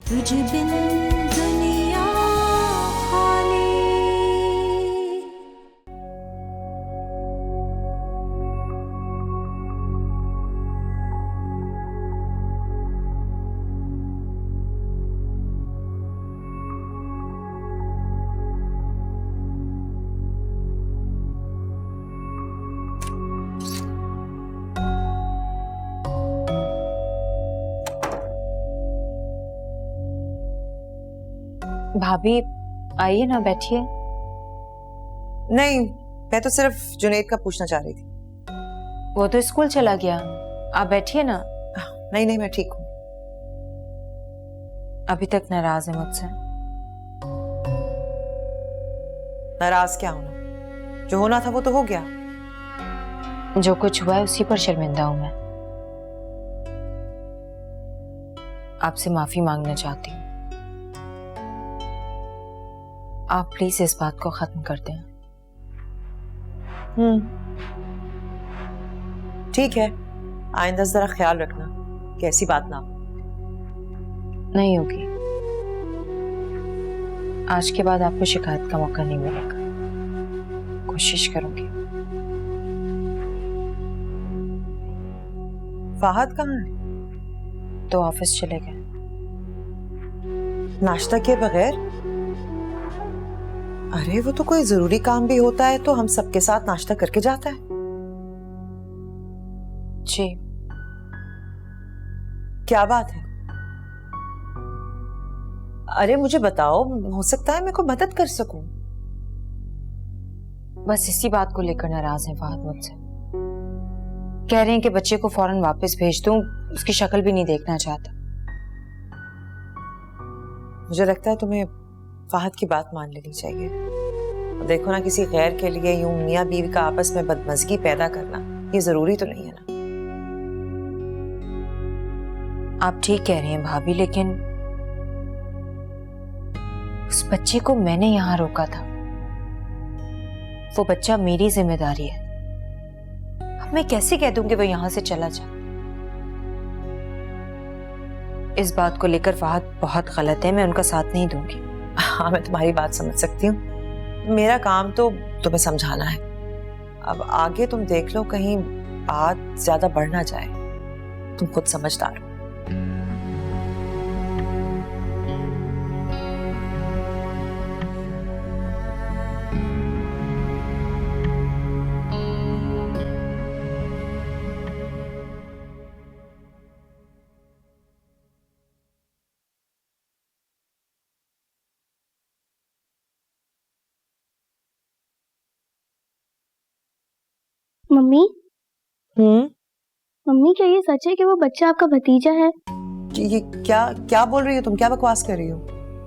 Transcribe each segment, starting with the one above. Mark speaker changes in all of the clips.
Speaker 1: तुझ बिन दुनिया खाली।
Speaker 2: भाभी आइए ना, बैठिए।
Speaker 3: नहीं, मैं तो सिर्फ जुनैद का पूछना चाह रही थी।
Speaker 2: वो तो स्कूल चला गया, आप बैठिए ना।
Speaker 3: नहीं नहीं, मैं ठीक हूँ।
Speaker 2: अभी तक नाराज है मुझसे?
Speaker 3: नाराज क्या होना, जो होना था वो तो हो गया।
Speaker 2: जो कुछ हुआ है उसी पर शर्मिंदा हूं मैं। आपसे माफी मांगना चाहती हूँ। आप प्लीज इस बात को खत्म कर दें।
Speaker 3: ठीक है, आइंदा जरा ख्याल रखना कि ऐसी बात ना हो।
Speaker 2: नहीं होगी। आज के बाद आपको शिकायत का मौका नहीं मिलेगा। कोशिश करूंगी।
Speaker 3: फाहद कहाँ है?
Speaker 2: तो ऑफिस चले गए।
Speaker 3: नाश्ता किए बगैर? अरे वो तो कोई जरूरी काम भी होता है तो हम सबके साथ नाश्ता करके जाता है।
Speaker 2: जी।
Speaker 3: क्या बात है? अरे मुझे बताओ, हो सकता है मैं कोई मदद कर सकूं।
Speaker 2: बस इसी बात को लेकर नाराज हैं फहद मुझसे। कह रहे हैं कि बच्चे को फौरन वापस भेज दूं, उसकी शक्ल भी नहीं देखना चाहता।
Speaker 3: मुझे लगता है तुम्हें फाहद की बात मान लेनी चाहिए। देखो ना, किसी गैर के लिए यूं मियां बीवी का आपस में बदमजगी पैदा करना ये जरूरी तो नहीं है ना।
Speaker 2: आप ठीक कह रही हैं भाभी, लेकिन उस बच्चे को मैंने यहां रोका था। वो बच्चा मेरी जिम्मेदारी है। अब मैं कैसे कह दूं कि वो यहां से चला जाए? इस बात को लेकर फहद बहुत गलत है, मैं उनका साथ नहीं दूंगी।
Speaker 3: हाँ, मैं तुम्हारी बात समझ सकती हूँ। मेरा काम तो तुम्हें समझाना है। अब आगे तुम देख लो, कहीं बात ज्यादा बढ़ ना जाए। तुम खुद समझदार हो।
Speaker 4: मम्मी मम्मी, क्या ये सच है कि वो बच्चा आपका भतीजा है?
Speaker 3: ये क्या क्या बोल रही हो तुम? क्या बकवास कर रही हो?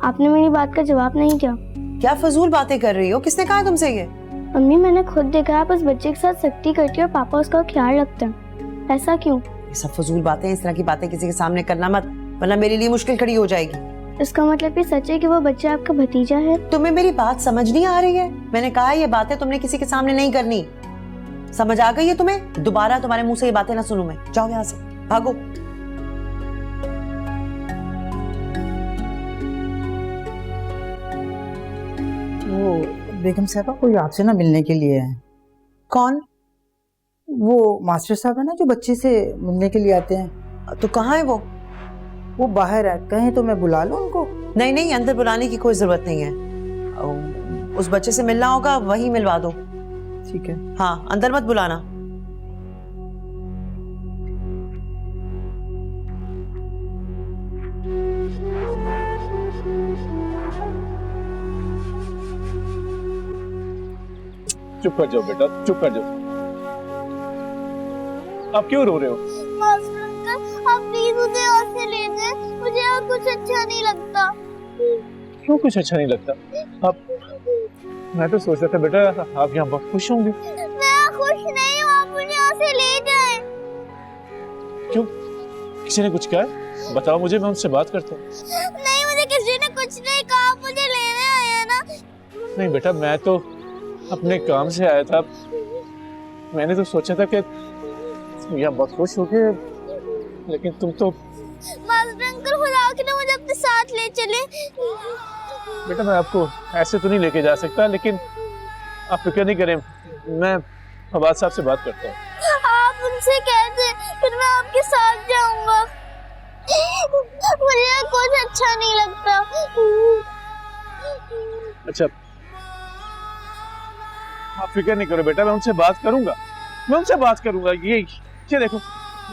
Speaker 4: आपने मेरी बात का जवाब नहीं किया।
Speaker 3: क्या फजूल बातें कर रही हो? किसने कहा तुमसे ये?
Speaker 4: मम्मी, मैंने खुद देखा आप उस बच्चे के साथ सख्ती करती है और पापा उसका ख्याल रखते हैं। ऐसा क्यों?
Speaker 3: ये सब फजूल बातें, इस तरह की बातें किसी के सामने करना मत, वरना मेरे लिए मुश्किल खड़ी हो जाएगी।
Speaker 4: इसका मतलब ये सच है कि वो बच्चा आपका भतीजा है?
Speaker 3: तुम्हें मेरी बात समझ नहीं आ रही है? मैंने कहा ये बातें तुमने किसी के सामने नहीं करनी। समझ आ गई है तुम्हें? दोबारा तुम्हारे मुंह से ये बातें ना सुनूं मैं। जाओ यहाँ से, भागो।
Speaker 5: वो बेगम साहबा कोई आपसे ना मिलने के लिए है।
Speaker 3: कौन?
Speaker 5: वो मास्टर साहब है ना, जो बच्चे से मिलने के लिए आते हैं।
Speaker 3: तो कहाँ है वो?
Speaker 5: वो बाहर है, कहें तो मैं बुला लूं उनको?
Speaker 3: नहीं नहीं, अंदर बुलाने की कोई जरूरत नहीं है। उस बच्चे से मिलना होगा, वही मिलवा दो।
Speaker 5: ठीक है।
Speaker 3: हाँ, अंदर मत बुलाना।
Speaker 6: चुप कर जाओ बेटा, चुप कर जाओ। आप क्यों रो रहे हो?
Speaker 4: मास्टर अंकल, आप प्लीज मुझे यहाँ से ले जाएं। मुझे यहाँ कुछ अच्छा नहीं लगता।
Speaker 6: क्यों कुछ अच्छा नहीं लगता? आप, मैं तो सोच रहा था बेटा आप यहाँ बहुत खुश होंगे।
Speaker 4: मैं खुश नहीं हूँ, आप मुझे यहाँ से ले जाएं।
Speaker 6: क्यों, किसी ने कुछ कहा? बताओ मुझे, मैं उनसे बात करता हूँ।
Speaker 4: नहीं, मुझे किसी ने कुछ नहीं कहा, आप मुझे लेने आए हैं ना।
Speaker 6: नहीं बेटा, मैं तो अपने काम से आया था। मैंने तो सोचा था कि तुम यहाँ बहुत खुश हो गए, लेकिन तुम तो
Speaker 4: मास्टर अंकल, खुदा के लिए मुझे तो साथ ले चले।
Speaker 6: बेटा मैं आपको ऐसे तो नहीं लेके जा सकता, लेकिन आप फिक्र नहीं करें, मैं फवाद साहब से बात करता हूँ।
Speaker 4: आप उनसे कह दे, फिर मैं आपके साथ जाऊंगा। मुझे कुछ अच्छा नहीं लगता।
Speaker 6: अच्छा आप फिक्र नहीं करो बेटा, मैं उनसे बात करूंगा, मैं उनसे बात करूंगा। ये देखो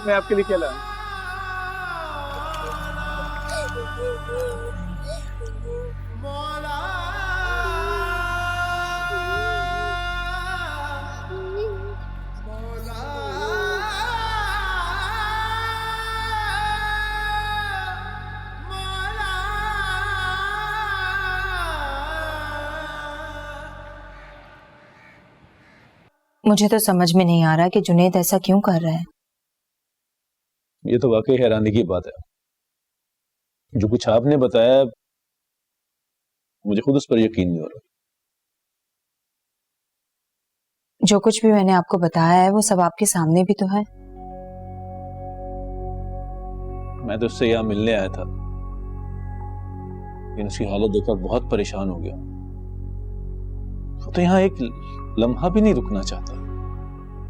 Speaker 6: मैं आपके लिए क्या लाया हूं।
Speaker 2: मुझे तो समझ में नहीं आ रहा कि जुनैद ऐसा क्यों कर रहा है।
Speaker 6: ये तो वाकई हैरानी की बात है। जो कुछ आपने बताया मुझे खुद उस पर यकीन नहीं हो रहा।
Speaker 2: जो कुछ भी मैंने आपको बताया है वो सब आपके सामने भी तो है।
Speaker 6: मैं तो उससे यहाँ मिलने आया था, लेकिन उसकी हालत देखकर बहुत परेशान हो गया। वो तो यहाँ एक लम्हा भी नहीं रुकना चाहता।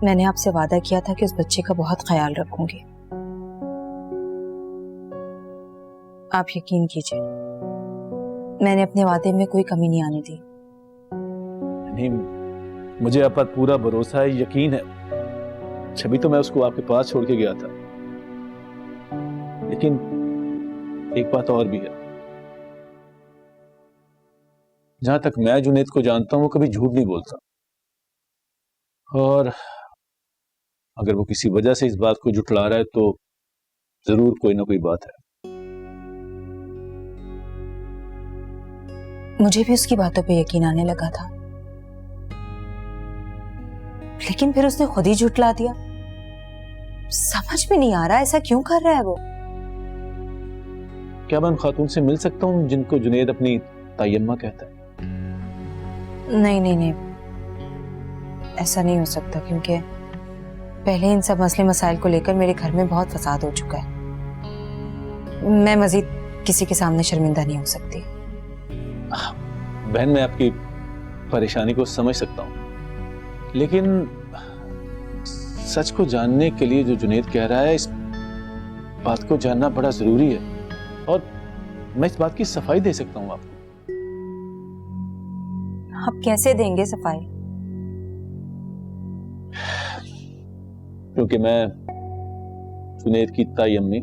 Speaker 2: मैंने आपसे वादा किया था कि उस बच्चे का बहुत ख्याल रखूंगी। आप यकीन कीजिए, मैंने अपने वादे में कोई कमी नहीं आने दी।
Speaker 6: नहीं, मुझे आप पर पूरा भरोसा है, यकीन है। छवि तो मैं उसको आपके पास छोड़ के गया था, लेकिन एक बात और भी है। जहां तक मैं जुनैद को जानता हूं वो कभी झूठ नहीं बोलता, और अगर वो किसी वजह से इस बात को जुटला रहा है तो जरूर कोई ना कोई बात है।
Speaker 2: मुझे भी उसकी बातों पे यकीन आने लगा था, लेकिन फिर उसने खुद ही झुठला दिया। समझ में नहीं आ रहा ऐसा क्यों कर रहा है वो।
Speaker 6: क्या मैं उन खातून से मिल सकता हूं जिनको जुनैद अपनी तायम्मा कहता है?
Speaker 2: नहीं नहीं नहीं, ऐसा नहीं हो सकता, क्योंकि पहले इन सब मसले मसाइल को लेकर मेरे घर में बहुत फसाद हो चुका है। मैं मजीद किसी के सामने शर्मिंदा नहीं हो सकती।
Speaker 6: बहन मैं आपकी परेशानी को समझ सकता हूं, लेकिन सच को जानने के लिए जो जुनैद कह रहा है इस बात को जानना बड़ा जरूरी है, और मैं इस बात की सफाई दे सकता हूं आपको।
Speaker 2: आप कैसे देंगे सफाई?
Speaker 6: क्योंकि मैं जुनैद की ताई अम्मी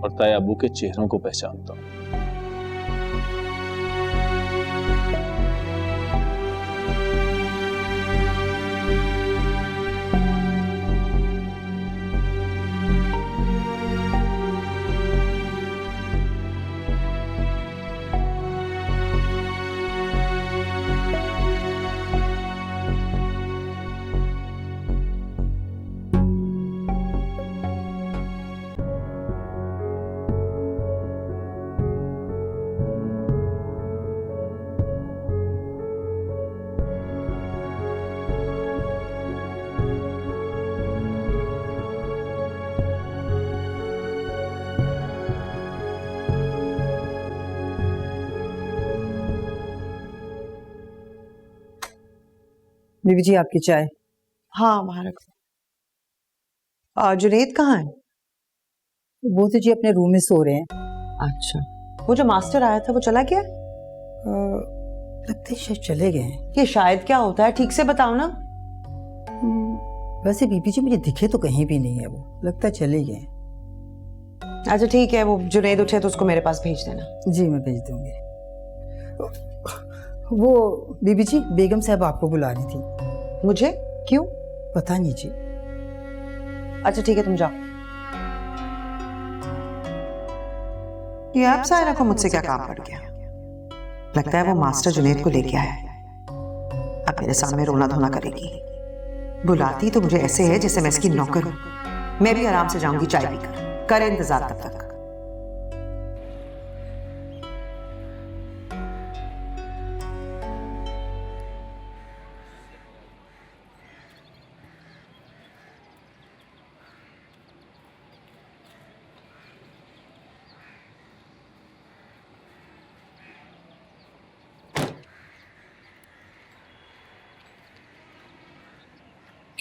Speaker 6: और ताई अबू के चेहरों को पहचानता हूं।
Speaker 5: बीबी जी आपकी चाय।
Speaker 3: हाँ वहां रख दो। जुनैद कहाँ है?
Speaker 5: वो तो जी अपने रूम में सो रहे हैं।
Speaker 3: अच्छा, वो जो मास्टर आया था वो चला गया?
Speaker 5: लगता है शायद चले गए हैं।
Speaker 3: ये शायद क्या होता है, ठीक से बताओ ना।
Speaker 5: वैसे बीबी जी मुझे दिखे तो कहीं भी नहीं है, वो लगता है चले गए हैं।
Speaker 3: अच्छा ठीक है, वो जुनैद उठे तो उसको मेरे पास भेज देना।
Speaker 5: जी मैं भेज दूंगी। वो बीबी जी बेगम साहब आपको बुला रही थी।
Speaker 3: मुझे? क्यों?
Speaker 5: पता नहीं जी।
Speaker 3: अच्छा ठीक है, तुम जाओ। ये आप सायरा को मुझसे क्या काम पड़ गया? लगता है वो मास्टर जुनैद को लेके आया है। अब मेरे सामने रोना धोना करेगी। बुलाती तो मुझे ऐसे है जैसे मैं इसकी नौकर हूं। मैं भी आराम से जाऊंगी चाय पीकर। करे इंतजार तब तक।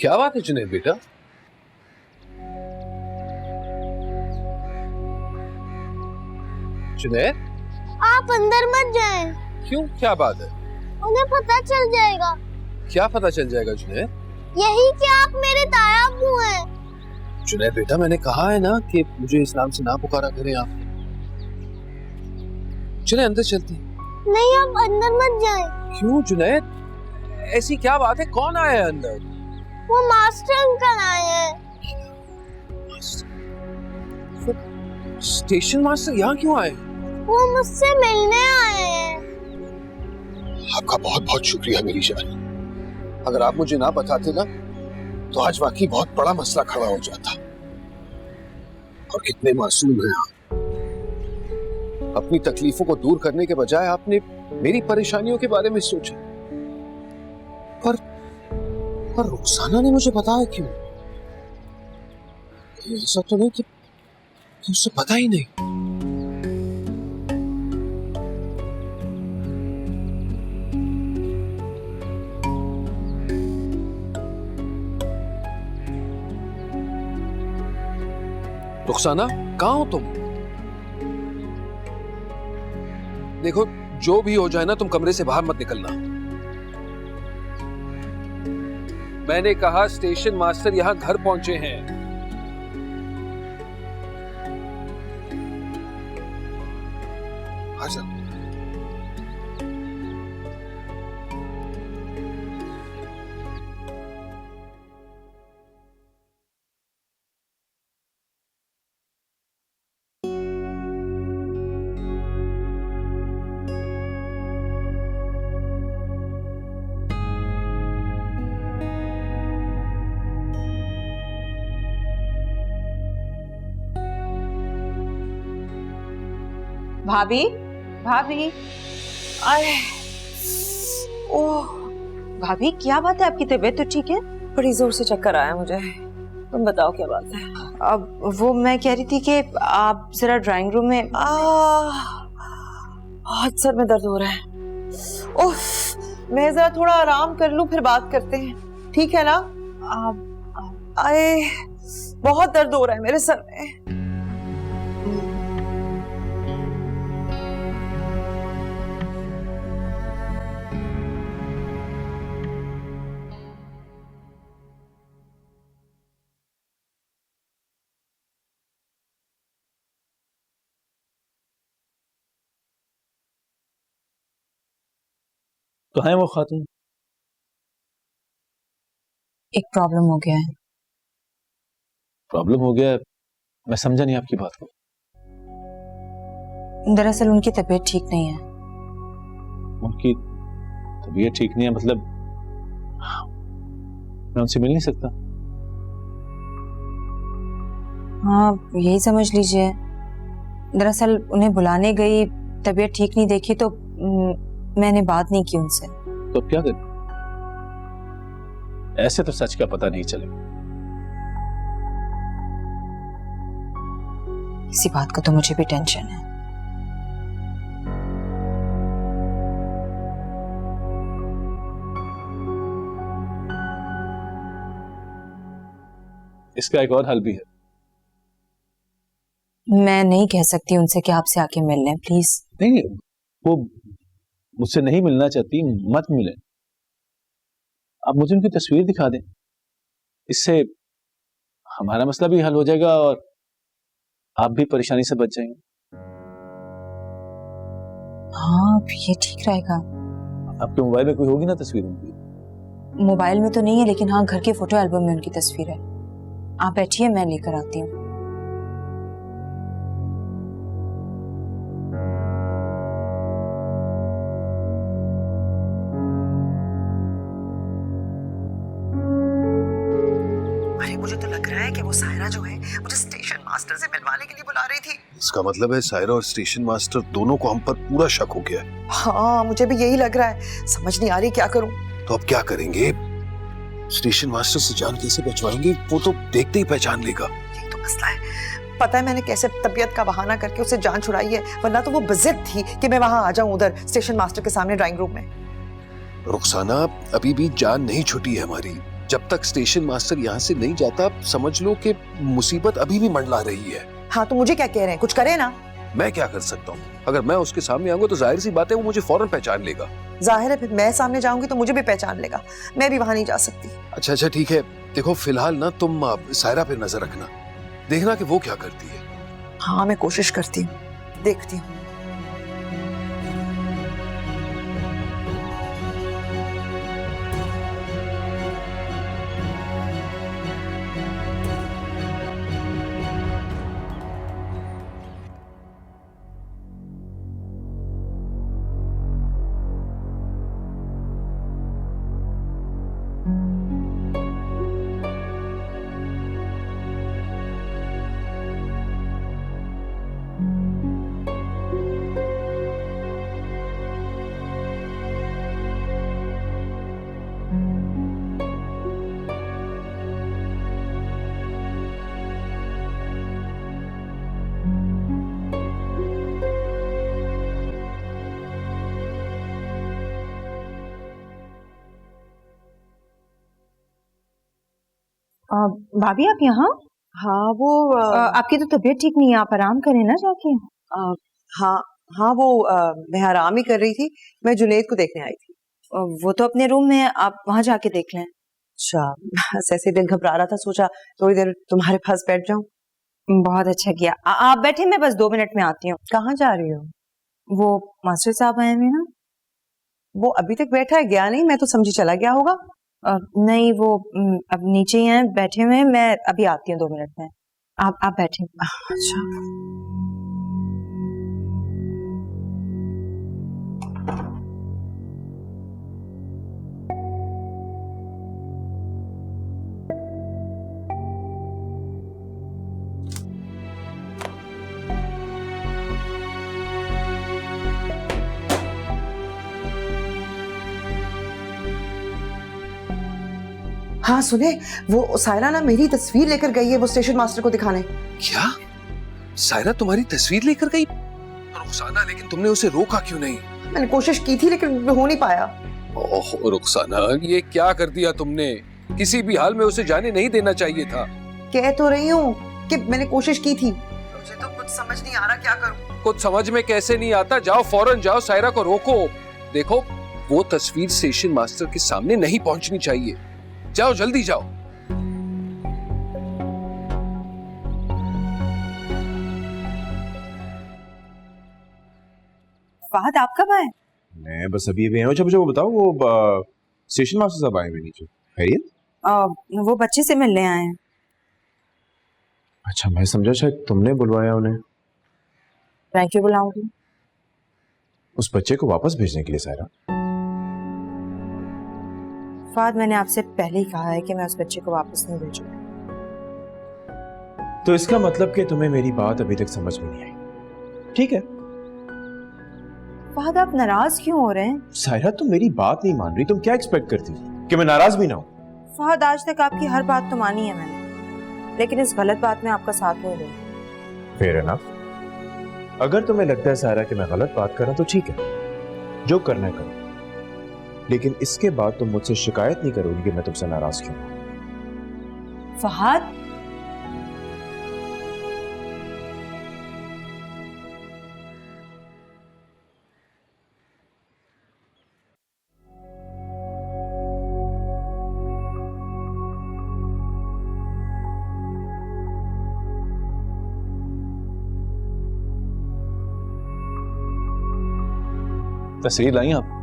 Speaker 7: क्या बात है जुनैद बेटा? जुनैद,
Speaker 4: आप अंदर मत जाएं।
Speaker 7: क्यों, क्या बात है?
Speaker 4: उन्हें पता चल जाएगा।
Speaker 7: क्या पता चल जाएगा जुनैद?
Speaker 4: यही कि आप मेरे ताया अब्बू हैं।
Speaker 7: जुनैद बेटा, मैंने कहा है ना कि मुझे इस नाम से ना पुकारा करें आप। चले अंदर चलते हैं।
Speaker 4: नहीं, आप अंदर मत जाएं।
Speaker 7: क्यों जुनैद, ऐसी क्या बात है? कौन आया है अंदर?
Speaker 4: वो मास्टर अंकल आए हैं।
Speaker 7: स्टेशन मास्टर यहाँ क्यों आए?
Speaker 4: वो मुझसे मिलने आए हैं।
Speaker 7: आपका बहुत बहुत शुक्रिया मेरी जान। अगर आप मुझे ना बताते ना तो आज वाकई बहुत बड़ा मसला खड़ा हो जाता। और कितने मासूम हैं आप। अपनी तकलीफों को दूर करने के बजाय आपने मेरी परेशानियों के बारे में सोचा। पर रुखसाना ने मुझे बताया क्यों? ऐसा तो नहीं कि उसे पता ही नहीं। रुखसाना, कहाँ हो तुम? देखो, जो भी हो जाए ना, तुम कमरे से बाहर मत निकलना। मैंने कहा स्टेशन मास्टर यहां घर पहुंचे हैं। आजा।
Speaker 2: भाभी, भाभी, आए, ओह, भाभी क्या बात है? आपकी तबीयत तो ठीक है?
Speaker 8: बड़ी जोर से चक्कर आया मुझे। तुम बताओ क्या बात है?
Speaker 2: अब वो मैं कह रही थी कि आप जरा ड्राइंग रूम में।
Speaker 8: बहुत सर में दर्द हो रहा है। उफ, मैं जरा थोड़ा आराम कर लूं, फिर बात करते हैं, ठीक है ना? आए, बहुत दर्द हो रहा है मेरे सर में।
Speaker 6: तो है वो खातून?
Speaker 2: एक प्रॉब्लम हो गया है।
Speaker 6: प्रॉब्लम हो गया है? मैं समझा नहीं आपकी बात को।
Speaker 2: दरअसल उनकी तबीयत ठीक नहीं है।
Speaker 6: उनकी तबीयत ठीक नहीं है मतलब मैं उनसे मिल नहीं सकता?
Speaker 2: हाँ, यही समझ लीजिए। दरअसल उन्हें बुलाने गई, तबीयत ठीक नहीं देखी तो मैंने बात नहीं की उनसे।
Speaker 6: तो अब क्या करें? ऐसे तो सच का पता नहीं चलेगा।
Speaker 2: इसी बात का तो मुझे भी टेंशन है।
Speaker 6: इसका एक और हल भी है।
Speaker 2: मैं नहीं कह सकती उनसे कि आपसे आके मिल लें, प्लीज।
Speaker 6: नहीं, वो मुझसे नहीं मिलना चाहती, मत मिले। आप मुझे उनकी तस्वीर दिखा दें, इससे हमारा मसला भी हल हो जाएगा और आप भी परेशानी से बच जाएंगे।
Speaker 2: हाँ, ये ठीक रहेगा।
Speaker 6: आपके मोबाइल में कोई होगी ना तस्वीर उनकी?
Speaker 2: मोबाइल में तो नहीं है, लेकिन हाँ, घर के फोटो एल्बम में उनकी तस्वीर है। आप बैठिए, मैं लेकर आती हूँ।
Speaker 3: मुझे तो लग रहा है कि वो सायरा जो है मुझे स्टेशन मास्टर से मिलवाने के लिए बुला रही थी।
Speaker 7: इसका मतलब है सायरा और स्टेशन मास्टर दोनों को हम पर पूरा शक हो गया है।
Speaker 3: हाँ, मुझे भी यही लग रहा है। समझ नहीं आ रही क्या करूं।
Speaker 7: तो अब क्या करेंगे? स्टेशन मास्टर से जान कैसे बचवाएंगे? वो तो देखते ही पहचान लेगा।
Speaker 3: यही तो मसला है। पता है मैंने कैसे तबीयत का बहाना करके उसे जान छुड़ाई है, वरना तो वो बेजिद थी कि मैं वहां आ जाऊं उधर स्टेशन मास्टर के सामने ड्राइंग रूम में।
Speaker 7: रुखसाना, अभी भी जान नहीं छुटी है हमारी। जब तक स्टेशन मास्टर यहाँ से नहीं जाता समझ लो कि मुसीबत अभी भी मंडला रही है।
Speaker 8: हाँ तो मुझे क्या कह रहे हैं, कुछ करे ना।
Speaker 7: मैं क्या कर सकता हूँ? अगर मैं उसके सामने आऊंगा तो जाहिर सी बात है वो मुझे फौरन पहचान लेगा।
Speaker 8: जाहिर है फिर मैं सामने जाऊंगी तो मुझे भी पहचान लेगा, मैं भी वहां नहीं जा सकती।
Speaker 7: अच्छा ठीक है, देखो फिलहाल ना तुम सायरा पे नजर रखना, देखना कि वो क्या करती है।
Speaker 8: हाँ मैं कोशिश करती हूँ, देखती हूँ।
Speaker 2: भाभी आप यहाँ?
Speaker 8: हाँ वो
Speaker 2: आपकी तो तबीयत ठीक नहीं है, आप आराम करें ना जाके।
Speaker 8: हाँ हाँ वो मैं आराम ही कर रही थी, मैं जुनैद को देखने आई थी।
Speaker 2: वो तो अपने रूम में है, आप वहाँ जाके देख लें।
Speaker 8: अच्छा, बस ऐसे दिल घबरा रहा था, सोचा थोड़ी देर तुम्हारे पास बैठ जाऊं।
Speaker 2: बहुत अच्छा किया। आप बैठे, मैं बस 2 मिनट में आती हूँ।
Speaker 8: कहाँ जा रही हो?
Speaker 2: वो मास्टर साहब आए हैं ना।
Speaker 8: वो अभी तक बैठा है, गया नहीं? मैं तो समझी चला गया होगा।
Speaker 2: नहीं वो अब नीचे ही हैं, बैठे हुए हैं, मैं अभी आती हूँ 2 मिनट में। आप बैठे।
Speaker 8: अच्छा हाँ सुने, वो सायरा ना मेरी तस्वीर लेकर गई है वो स्टेशन मास्टर को दिखाने।
Speaker 7: क्या? सायरा तुम्हारी तस्वीर लेकर गई? रुखसाना, लेकिन तुमने उसे रोका क्यों नहीं?
Speaker 8: मैंने कोशिश की थी लेकिन हो नहीं पाया।
Speaker 7: ओह रुखसाना, ये क्या कर दिया तुमने? किसी भी हाल में उसे जाने नहीं देना चाहिए था।
Speaker 8: कह तो रही हूँ कि मैंने कोशिश की थी, मुझे तो कुछ समझ नहीं आ रहा क्या करूँ।
Speaker 7: कुछ समझ में कैसे नहीं आता? जाओ फौरन जाओ, सायरा को रोको। देखो वो तस्वीर स्टेशन मास्टर के सामने नहीं पहुंचनी चाहिए। जाओ जल्दी जाओ।
Speaker 2: फहद आप कब आए?
Speaker 9: मैं बस अभी आया हूँ। अच्छा मुझे वो बताओ, वो स्टेशन मास्टर साहब आए हुए नीचे, खैरियत?
Speaker 2: वो बच्चे से मिलने आए हैं।
Speaker 9: अच्छा मैं समझा शायद तुमने बुलवाया उन्हें।
Speaker 2: मैं क्यों बुलाऊंगी?
Speaker 9: उस बच्चे को वापस भेजने के लिए सायरा।
Speaker 2: फहद मैंने आपसे पहले ही कहा है कि मैं उस बच्चे को वापस नहीं भेजूंगी।
Speaker 9: तो इसका मतलब कि तुम्हें मेरी बात अभी तक समझ में नहीं आई। ठीक है।
Speaker 2: फहद आप नाराज क्यों हो रहे हैं?
Speaker 9: सायरा तुम मेरी बात नहीं मान रही, तुम क्या एक्सपेक्ट करती थी कि मैं नाराज भी ना हूं?
Speaker 2: फहद आज तक आपकी हर बात तो मानी है मैंने, लेकिन इस गलत बात में आपका साथ नहीं दूंगी।
Speaker 9: Fair enough. अगर तुम्हें लगता है सायरा कि मैं गलत बात कर रहा हूं तो ठीक है, जो करना है करो, लेकिन इसके बाद तुम मुझसे शिकायत नहीं करोगी कि मैं तुमसे नाराज क्यों हूं।
Speaker 2: फहद
Speaker 6: तस्वीर लाई आप?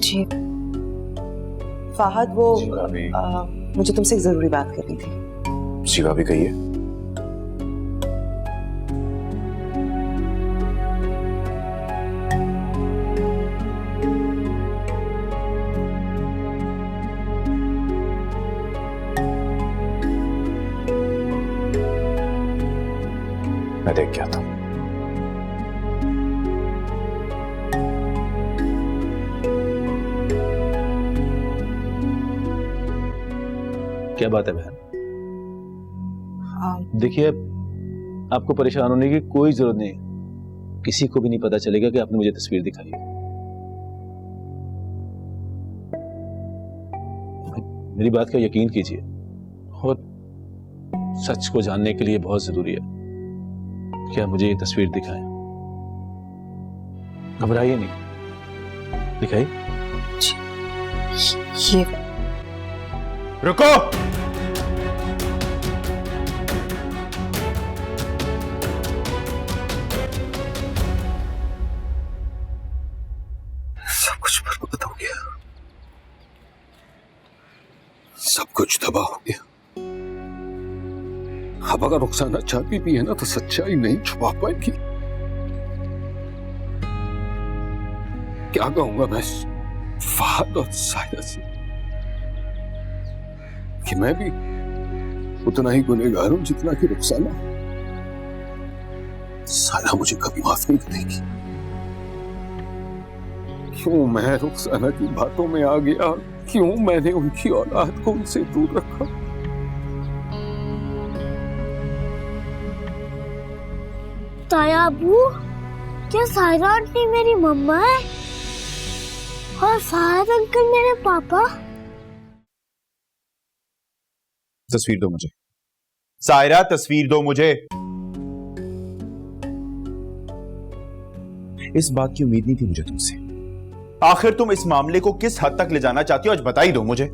Speaker 2: जी
Speaker 8: फहद वो
Speaker 9: जी भाभी।
Speaker 8: मुझे तुमसे एक जरूरी बात करनी थी।
Speaker 9: जी भाभी कहिए। मैं देख के आता हूं।
Speaker 6: क्या बात है बहन? देखिए आपको परेशान होने की कोई जरूरत नहीं, किसी को भी नहीं पता चलेगा कि आपने मुझे तस्वीर दिखाई है। मेरी बात का यकीन कीजिए, और सच को जानने के लिए बहुत जरूरी है कि आप मुझे ये तस्वीर दिखाएं। घबराइए नहीं, दिखाइए।
Speaker 2: ये
Speaker 9: रुको।
Speaker 7: सब कुछ बर्बाद हो गया, सब कुछ तबाह हो गया। अब अगर रुखसाना चाहती भी है ना तो सच्चाई नहीं छुपा पाएगी। क्या कहूंगा मैं फहद और सायरा से कि मैं भी उतना ही गुनहगार हूं जितना कि रुखसाना। सायरा मुझे कभी माफ नहीं करेगी। क्यों मैं रुखसाना की बातों में आ गया, क्यों मैंने उनकी औलाद को उनसे दूर रखा।
Speaker 4: ताया अबू, क्या सायरा आंटी मेरी मम्मा है और फहद अंकल मेरे पापा?
Speaker 9: तस्वीर दो मुझे सायरा, तस्वीर दो मुझे। इस बात की उम्मीद नहीं थी मुझे तुमसे। आखिर तुम इस मामले को किस हद तक ले जाना चाहती हो, आज बता ही दो मुझे।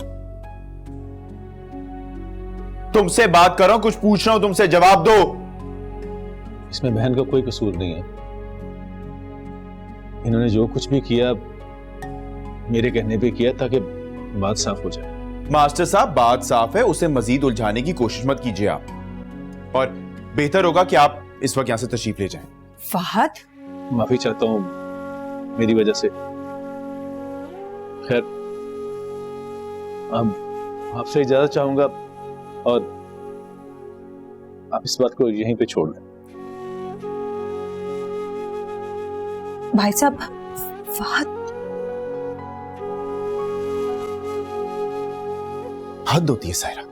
Speaker 9: तुमसे बात कर रहा हूं, कुछ पूछ रहा हूं तुमसे, जवाब दो।
Speaker 6: इसमें बहन का कोई कसूर नहीं है। इन्होंने जो कुछ भी किया मेरे कहने पे किया ताकि बात साफ हो जाए।
Speaker 9: मास्टर साहब, बात साफ है, उसे मजीद उलझाने की कोशिश मत कीजिए आप, और बेहतर होगा कि आप इस वक्त यहां से तशरीफ ले जाएं।
Speaker 2: फहद,
Speaker 6: माफी चाहता हूं मेरी वजह से। खैर, अब आपसे इजाजत चाहूंगा और आप इस बात को यहीं पे छोड़ दें।
Speaker 2: भाई साहब, फहद
Speaker 9: हद होती है सायरा।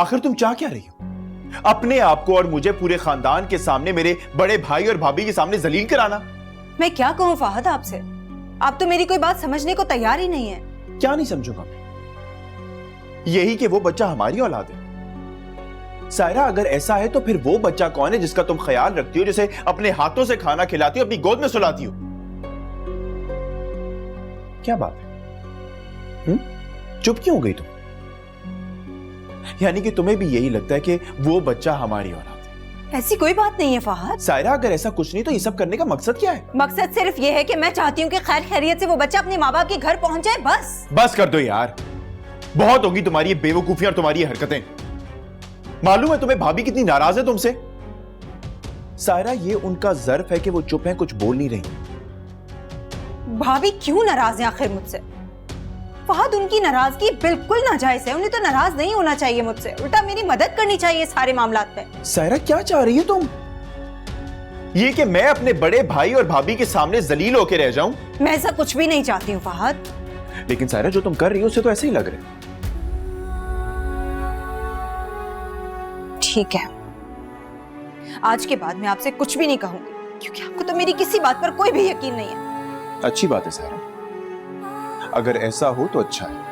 Speaker 9: आखिर तुम चाह क्या रही हो? अपने आप को और मुझे पूरे खानदान के सामने, मेरे बड़े भाई और भाभी के सामने जलील कराना।
Speaker 2: मैं क्या कहूँ फहद आपसे? आप तो मेरी कोई बात समझने को तैयार ही नहीं है।
Speaker 9: क्या नहीं समझूंगा मैं? यही कि वो बच्चा हमारी औलाद है। सायरा, अगर ऐसा है तो फिर वो बच्चा कौन है जिसका तुम ख्याल रखती हो, जिसे अपने हाथों से खाना खिलाती हो, अपनी गोद में सुलाती हो? क्या बात है? चुप क्यों हो गई तुम? यानी कि तुम्हें भी यही लगता है कि वो बच्चा हमारी औलाद है?
Speaker 2: ऐसी कोई बात नहीं है फहद।
Speaker 9: सायरा, अगर ऐसा कुछ नहीं तो ये सब करने का मकसद क्या है?
Speaker 2: मकसद सिर्फ ये है कि मैं चाहती हूँ कि खैर खैरियत से वो बच्चा अपने माँ बाप के घर पहुंच जाए, बस।
Speaker 9: बस कर दो यार, बहुत होगी तुम्हारी ये बेवकूफियां और तुम्हारी ये हरकतें। मालूम है तुम्हें भाभी कितनी नाराज है तुमसे? सायरा, ये उनका ज़र्फ है कि वो चुप है, कुछ बोल नहीं रही।
Speaker 2: भाभी क्यों नाराज है आखिर मुझसे? फहद, उनकी नाराजगी बिल्कुल नाजायज है। उन्हें तो नाराज नहीं होना चाहिए मुझसे, उल्टा मेरी मदद करनी चाहिए सारे मामलात पे।
Speaker 9: सायरा, क्या चाह रही है तुम? ये कि मैं अपने बड़े भाई और भाभी के सामने जलील होके रह जाऊं?
Speaker 2: मैं ऐसा कुछ भी नहीं चाहती हूँ फहद।
Speaker 9: लेकिन सायरा, जो तुम कर रही हो उसे तो ऐसे ही लग रहा है।
Speaker 2: ठीक है, आज के बाद मैं आपसे कुछ भी नहीं कहूंगी, क्योंकि आपको तो मेरी किसी बात पर कोई भी यकीन नहीं है।
Speaker 9: अच्छी बात है सायरा, अगर ऐसा हो तो अच्छा है।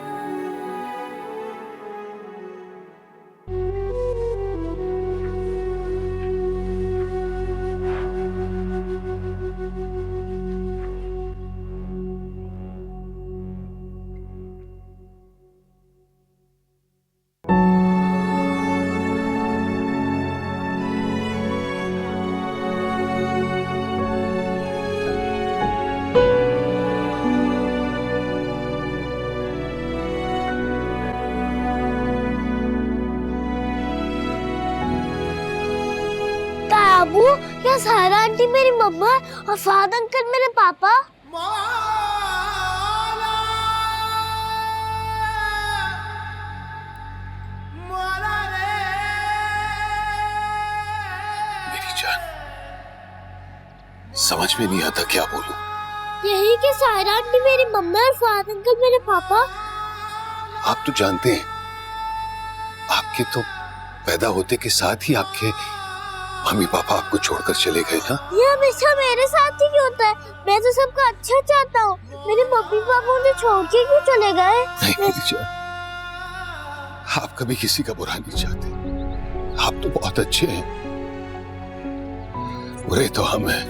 Speaker 4: अबू, क्या सायरा आंटी मेरी मम्मा और फहद अंकल मेरे पापा?
Speaker 7: मेरी जान, समझ में नहीं आता क्या बोलूं।
Speaker 4: यही कि सायरा आंटी मेरी मम्मा और फहद अंकल मेरे पापा।
Speaker 7: आप तो जानते हैं, आपके तो पैदा होते के साथ ही आपके मम्मी पापा आपको छोड़कर चले गए ना।
Speaker 4: ये हमेशा मेरे साथ ही होता है। मैं तो सबका अच्छा चाहता हूँ। मेरे मम्मी पापा मुझे छोड़ के क्यों चले गए?
Speaker 7: नहीं मेरी जान, आप कभी किसी का बुरा नहीं चाहते। आप तो बहुत अच्छे हैं, बुरे तो हम हैं।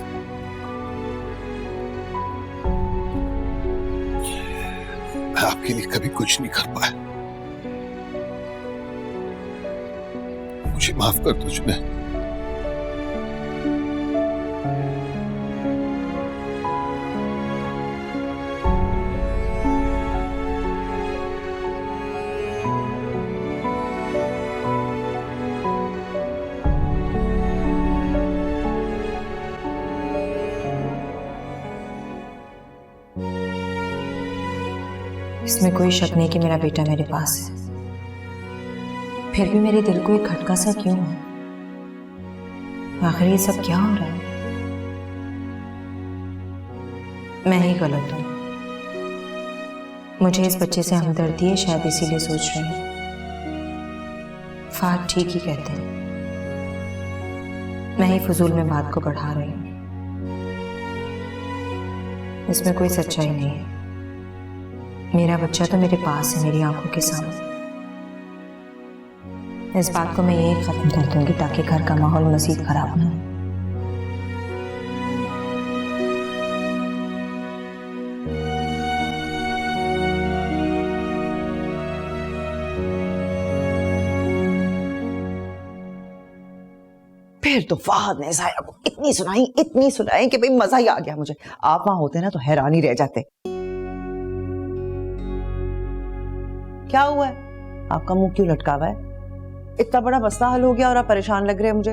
Speaker 7: मैं आपके लिए कभी कुछ नहीं कर पाया। मुझे माफ कर दो जुनैद।
Speaker 2: इसमें कोई शक नहीं कि मेरा बेटा मेरे पास है, फिर भी मेरे दिल को एक खटका सा क्यों है? आखिर ये सब क्या हो रहा है? मैं ही गलत हूं। मुझे इस बच्चे से हमदर्दी है, शायद इसीलिए सोच रही हूँ। फात ठीक ही कहते हैं, मैं ही फजूल में बात को बढ़ा रही हूँ। इसमें कोई सच्चाई नहीं है। मेरा बच्चा तो मेरे पास है, मेरी आंखों के सामने। इस बात को मैं यही खत्म कर दूंगी ताकि घर का माहौल मजीद खराब ना हो।
Speaker 8: फिर तो फहद ने सायरा को इतनी सुनाई कि भाई मजा ही आ गया मुझे। आप वहां होते ना तो हैरान ही रह जाते। क्या हुआ है? आपका मुंह क्यों लटका हुआ है? इतना बड़ा मसला हल हो गया और आप परेशान लग रहे हैं मुझे।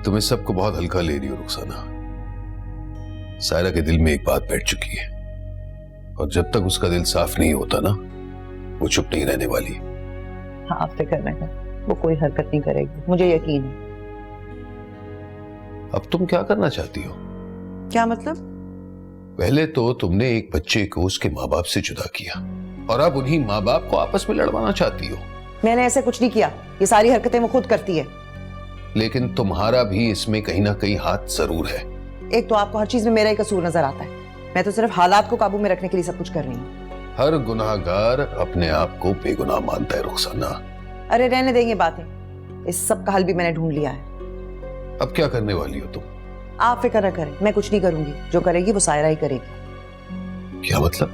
Speaker 7: तुम इस सबको बहुत हल्का ले रही हो रुखसाना। सायरा के दिल में एक बात बैठ चुकी है और जब तक उसका दिल साफ नहीं होता ना, वो चुप नहीं रहने वाली।
Speaker 8: हाँ, आप फिक्र न कर, वो कोई हरकत नहीं करेगी, मुझे यकीन है।
Speaker 7: अब तुम क्या करना चाहती हो?
Speaker 8: क्या मतलब?
Speaker 7: पहले तो तुमने एक बच्चे को उसके माँ बाप से जुदा किया और अब उन्हीं माँ बाप को आपस में लड़वाना चाहती हो।
Speaker 8: मैंने ऐसे कुछ नहीं किया, ये सारी हरकतें वो खुद करती है।
Speaker 7: लेकिन तुम्हारा भी इसमें कहीं ना कहीं हाथ जरूर है।
Speaker 8: एक तो आपको हर चीज में मेरा ही कसूर नजर आता है। मैं तो सिर्फ हालात को काबू में रखने के लिए सब कुछ कर रही हूँ।
Speaker 7: हर गुनाहगार अपने आप को बेगुनाह मानता है रुखसाना।
Speaker 8: अरे रहने देंगे बातें, इस सब का हल भी मैंने ढूंढ लिया है।
Speaker 7: अब क्या करने वाली हो तुम?
Speaker 8: आप फिक्र न करें, मैं कुछ नहीं करूंगी। जो करेगी वो सायरा ही करेगी।
Speaker 7: क्या मतलब?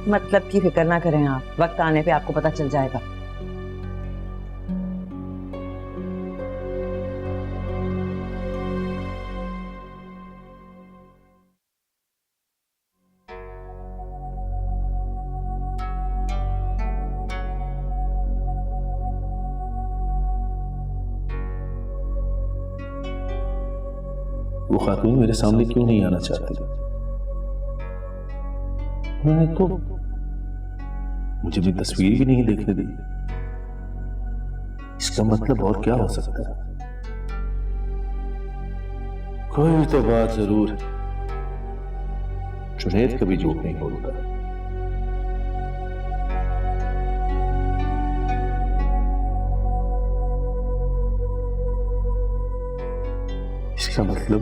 Speaker 8: मतलब की फिक्र ना करें आप, वक्त आने पे आपको पता चल जाएगा।
Speaker 6: वो खातून मेरे सामने क्यों नहीं आना चाहती? उन्होंने तो मुझे भी तस्वीर भी नहीं देखने दी। इसका मतलब और क्या हो सकता है? कोई तो बात जरूर है। जुनैद कभी झूठ नहीं बोलता। इसका मतलब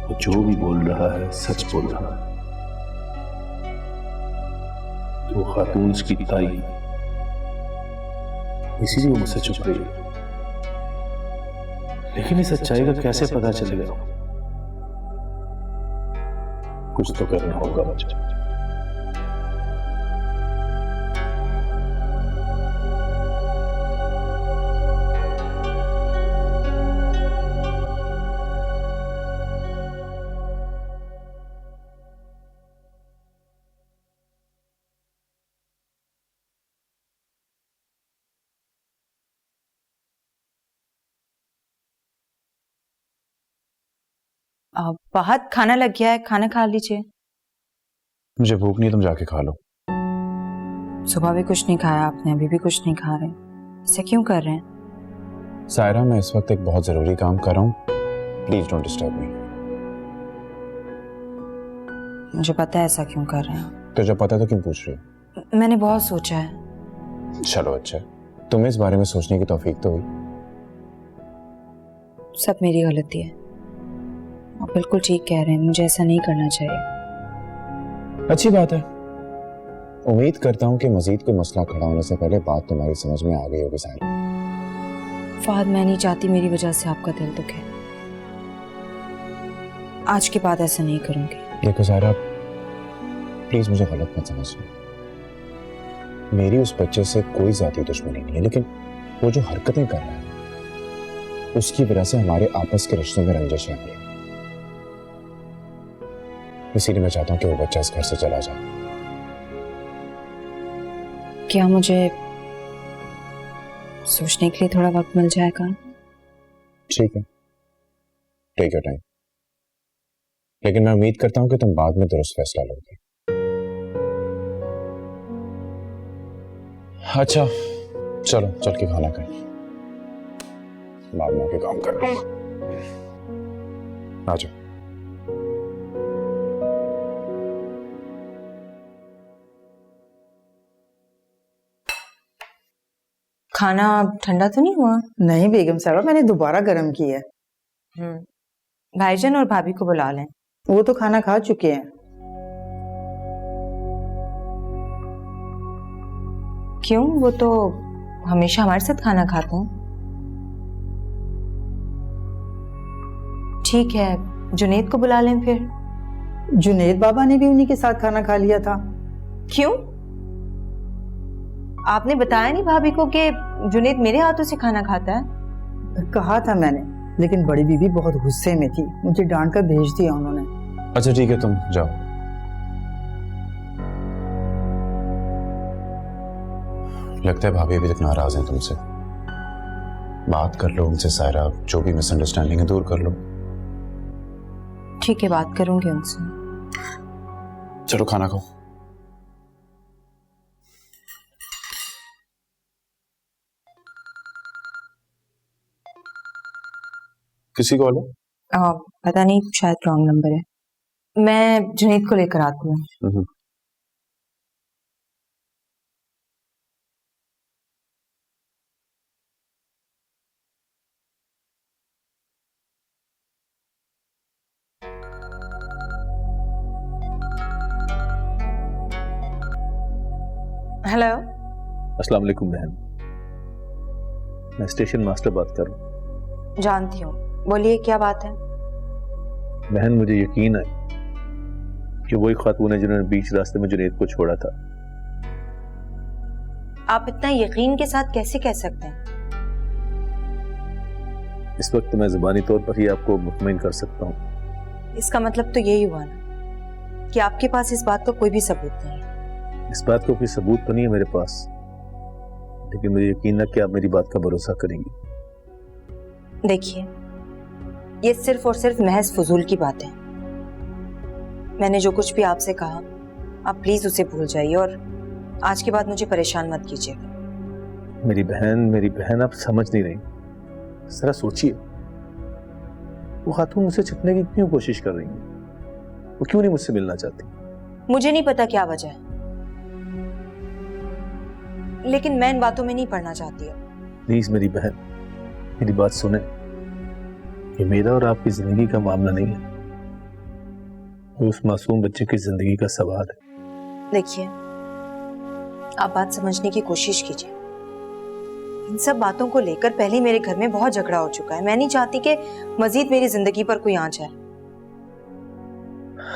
Speaker 6: वो जो भी बोल रहा है सच बोल रहा है। वो खातून उसकी ताई, इसीलिए वो मुझसे छुप रही है। लेकिन इस सच्चाई का कैसे पता चलेगा? कुछ तो करना होगा मुझे।
Speaker 2: फहद, खाना लग गया है, खाना खा लीजिए।
Speaker 9: मुझे भूख नहीं, तुम जाके खा लो।
Speaker 2: सुबह भी कुछ नहीं खाया आपने, अभी भी कुछ नहीं खा रहे। ऐसे क्यों कर रहे हैं?
Speaker 9: सायरा, मैं इस वक्त एक बहुत जरूरी काम कर रहा हूँ, प्लीज डोंट डिस्टर्ब मी।
Speaker 2: मुझे पता है ऐसा क्यों कर रहे हैं।
Speaker 9: तो जब पता है तो क्यों पूछ रही हो?
Speaker 2: मैंने बहुत सोचा है।
Speaker 9: चलो अच्छा, तुम्हें इस बारे में सोचने की तौफीक तो हुई।
Speaker 2: सब मेरी गलती है। आप बिल्कुल ठीक कह रहे हैं, मुझे ऐसा नहीं करना चाहिए।
Speaker 9: अच्छी बात है, उम्मीद करता हूँ कि मजीद कोई मसला खड़ा होने से पहले बात तुम्हारी समझ में आ गई होगी साहिरा।
Speaker 2: फहद, मैं नहीं चाहती मेरी वजह से आपका दिल दुखे। आज के बाद ऐसा नहीं करूंगी।
Speaker 9: देखो साहिरा, प्लीज मुझे गलत मत समझना। मेरी उस बच्चे से कोई जाती दुश्मनी नहीं है, लेकिन वो जो हरकतें कर रहा है उसकी वजह से हमारे आपस के रिश्तों में रंजिश आ गई। इसीलिए मैं चाहता हूँ कि वो बच्चा इस घर से चला जाए।
Speaker 2: क्या मुझे सोचने के लिए थोड़ा वक्त मिल जाएगा?
Speaker 9: ठीक है, टेक योर टाइम, लेकिन मैं उम्मीद करता हूँ कि तुम बाद में दुरुस्त फैसला लोगे। अच्छा चलो, चल के खाना खाएं, बाद में आके काम कर लूंगा। आ जाओ।
Speaker 2: खाना ठंडा तो नहीं हुआ?
Speaker 5: नहीं बेगम साहबा, मैंने दोबारा गर्म किया है।
Speaker 2: भाईजान और भाभी को बुला लें।
Speaker 5: वो तो खाना खा चुके हैं।
Speaker 2: क्यों? वो तो हमेशा हमारे साथ खाना खाते हैं। ठीक है, जुनेद को बुला लें फिर।
Speaker 5: जुनेद बाबा ने भी उन्हीं के साथ खाना खा लिया था।
Speaker 2: क्यों? आपने बताया नहीं भाभी को कि जुनेद मेरे हाथों से खाना खाता है?
Speaker 5: कहा था मैंने, लेकिन बड़ी बीबी बहुत गुस्से में थी, मुझे डांट कर भेज दिया उन्होंने।
Speaker 9: अच्छा ठीक है, तुम जाओ। लगता है भाभी अभी तक नाराज हैं तुमसे। बात कर लो उनसे सायरा, जो भी मिसअंडरस्टैंडिंग है दूर कर लो।
Speaker 2: ठीक है, बात करूंगी उनसे।
Speaker 9: चलो खाना खाओ। किसी कॉल है?
Speaker 2: पता नहीं, शायद रॉन्ग नंबर है। मैं जुनेद को लेकर आती हूँ। हेलो।
Speaker 6: अस्सलाम वालेकुम बहन, मैं स्टेशन मास्टर बात कर रहा हूँ।
Speaker 2: जानती हूँ, बोलिए क्या बात है?
Speaker 6: बहन, मुझे यकीन है कि वही खातून है जिन्होंने बीच रास्ते में जुनेद को छोड़ा था।
Speaker 2: आप इतना यकीन के साथ कैसे कह सकते हैं?
Speaker 6: इस वक्त मैं ज़बानी तौर पर ही आपको मुतमईन कर सकता हूँ।
Speaker 2: इसका मतलब तो यही हुआ ना कि आपके पास इस बात का कोई भी सबूत नहीं है।
Speaker 6: इस बात का कोई सबूत तो नहीं है मेरे पास, लेकिन मुझे यकीन है कि आप मेरी बात का भरोसा करेंगी।
Speaker 2: देखिए, ये सिर्फ और सिर्फ महज फजूल की बात है। मैंने जो कुछ भी आपसे कहा, आप प्लीज उसे भूल जाइए और आज के बाद मुझे परेशान मत कीजिएगा।
Speaker 6: मेरी बहन आप समझ नहीं रही। जरा सोचिए, वो खातून मुझसे छिपने की क्यों कोशिश कर रही है? वो क्यों नहीं मुझसे मिलना चाहती?
Speaker 2: मुझे नहीं पता क्या वजह है, लेकिन मैं इन बातों में नहीं पढ़ना चाहती हूँ।
Speaker 6: प्लीज मेरी बहन, मेरी बात सुने। ये मेरा और आपकी जिंदगी का मामला नहीं है, वो उस मासूम बच्चे की जिंदगी का सवाल है।
Speaker 2: देखिए, आप बात समझने की कोशिश कीजिए। इन सब बातों को लेकर पहले ही मेरे घर में बहुत झगड़ा हो चुका है। मैं नहीं चाहती कि मजीद मेरी जिंदगी पर कोई आंच आए।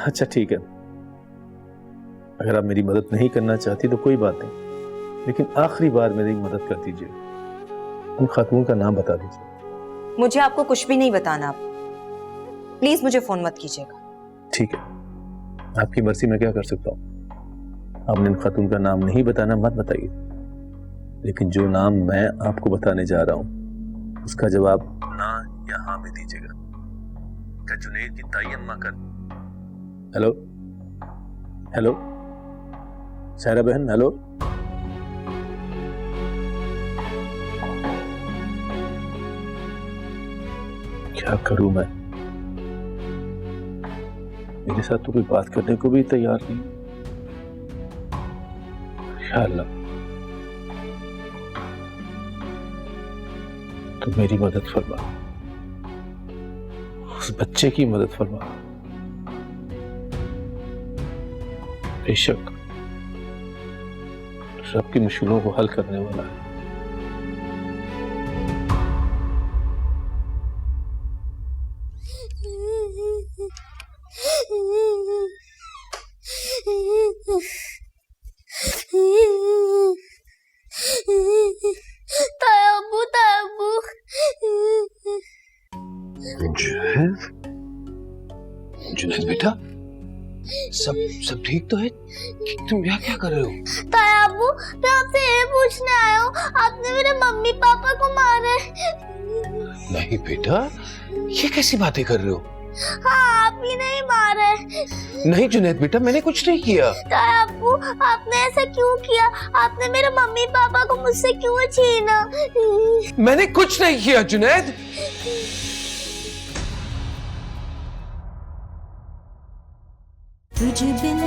Speaker 6: अच्छा ठीक है, अगर आप मेरी मदद नहीं करना चाहती तो कोई बात नहीं, लेकिन आखिरी बार मेरी मदद कर दीजिए। उन खातून का नाम बता दीजिए।
Speaker 2: मुझे आपको कुछ भी नहीं बताना। आप प्लीज मुझे फोन मत कीजिएगा।
Speaker 6: ठीक है, आपकी मर्जी, मैं क्या कर सकता हूँ। आपने इन खातून का नाम नहीं बताना, मत बताइए, लेकिन जो नाम मैं आपको बताने जा रहा हूँ उसका जवाब ना या हाँ में दीजिएगा। क्या जुनेद की ताई अम्मा कर? हेलो हेलो सायरा बहन, हेलो। क्या करूं मैं? मेरे साथ तो कोई बात करने को भी तैयार नहीं। या अल्लाह, तो मेरी मदद फरमा, उस बच्चे की मदद फरमा। बेशक सबकी मुश्किलों को हल करने वाला है।
Speaker 4: तायाबू तायाबू
Speaker 7: जुनैद बेटा, सब ठीक तो है? तुम यहाँ क्या कर रहे हो?
Speaker 4: तायाबू, मैं आपसे ये पूछने आया हूँ, आपने मेरे मम्मी पापा को मारा है।
Speaker 7: नहीं बेटा, ये कैसी बातें कर रहे हो?
Speaker 4: हाँ, आप ही नहीं मारा है।
Speaker 7: नहीं जुनैद बेटा, मैंने कुछ नहीं किया।
Speaker 4: तायाबू, आपने ऐसा क्यों किया? आपने मेरे मम्मी पापा को मुझसे क्यों छीना?
Speaker 7: मैंने कुछ नहीं किया जुनैद।
Speaker 1: तुझ बिन